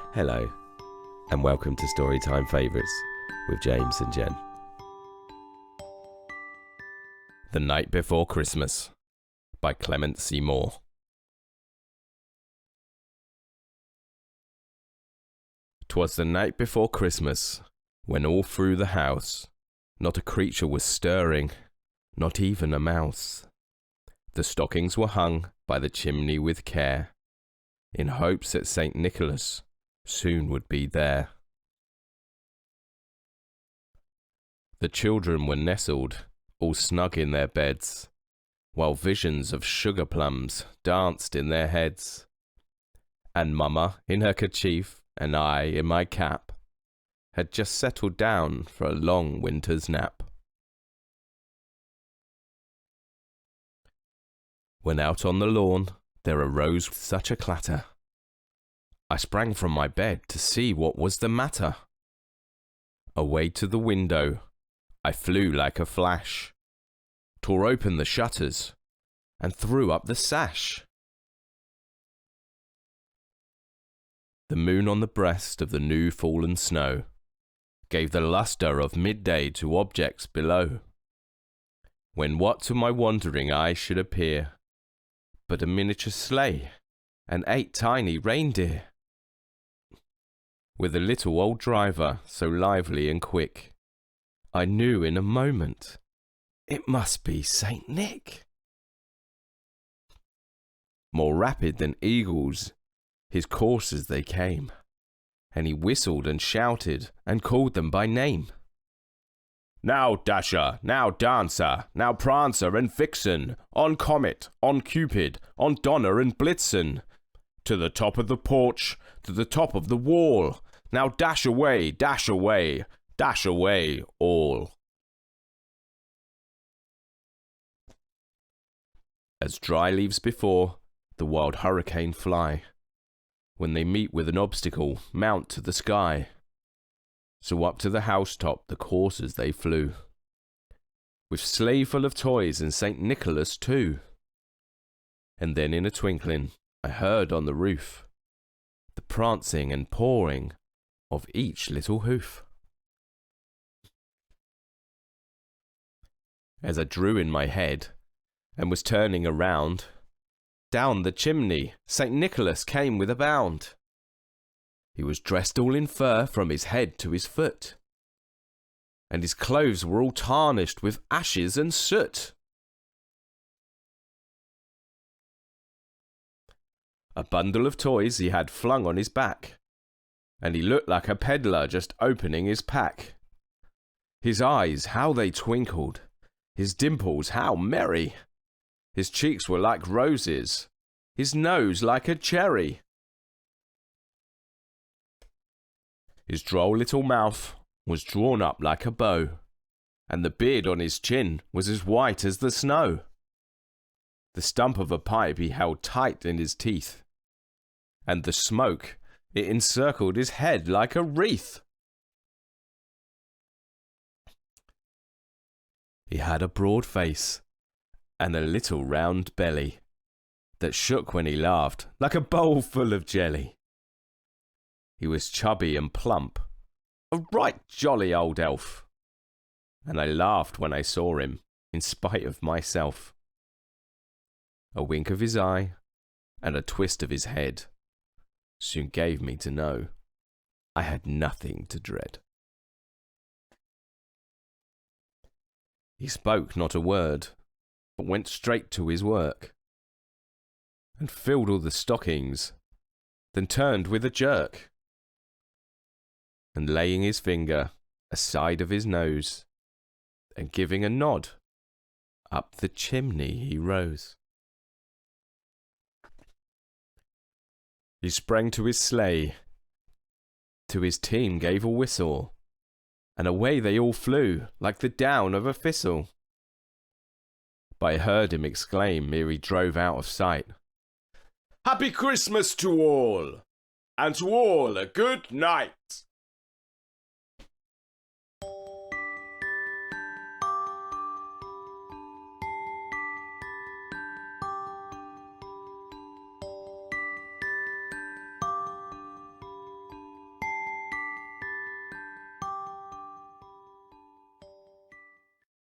Hello, and welcome to Storytime Favourites with James and Jen. The Night Before Christmas by Clement C. 'Twas the night before Christmas, when all through the house not a creature was stirring, not even a mouse. The stockings were hung by the chimney with care, in hopes that St. Nicholas soon would be there. The children were nestled, all snug in their beds, while visions of sugar plums danced in their heads. And Mamma in her kerchief, and I in my cap, had just settled down for a long winter's nap. When out on the lawn there arose such a clatter, I sprang from my bed to see what was the matter. Away to the window I flew like a flash, tore open the shutters, and threw up the sash. The moon on the breast of the new fallen snow gave the lustre of midday to objects below, when what to my wondering eye should appear but a miniature sleigh and 8 tiny reindeer, with a little old driver so lively and quick, I knew in a moment it must be Saint Nick. More rapid than eagles his coursers they came, and he whistled and shouted and called them by name. Now Dasher, now Dancer, now Prancer and Vixen, on Comet, on Cupid, on Donner and Blitzen, to the top of the porch, to the top of the wall, now dash away, dash away, dash away all. As dry leaves before the wild hurricane fly, when they meet with an obstacle, mount to the sky. So up to the housetop the coursers they flew, with sleigh full of toys and St. Nicholas too. And then in a twinkling I heard on the roof the prancing and pawing of each little hoof. As I drew in my head and was turning around, down the chimney St. Nicholas came with a bound. He was dressed all in fur from his head to his foot, and his clothes were all tarnished with ashes and soot. A bundle of toys he had flung on his back, and he looked like a peddler just opening his pack. His eyes, how they twinkled, his dimples, how merry! His cheeks were like roses, his nose like a cherry. His droll little mouth was drawn up like a bow, and the beard on his chin was as white as the snow. The stump of a pipe he held tight in his teeth, and the smoke, it encircled his head like a wreath. He had a broad face and a little round belly that shook when he laughed like a bowl full of jelly. He was chubby and plump, a right jolly old elf, and I laughed when I saw him, in spite of myself. A wink of his eye and a twist of his head soon gave me to know I had nothing to dread. He spoke not a word, but went straight to his work, and filled all the stockings, then turned with a jerk, and laying his finger aside of his nose, and giving a nod, up the chimney he rose. He sprang to his sleigh, to his team gave a whistle, and away they all flew like the down of a thistle. But I heard him exclaim ere he drove out of sight, "Happy Christmas to all, and to all a good night."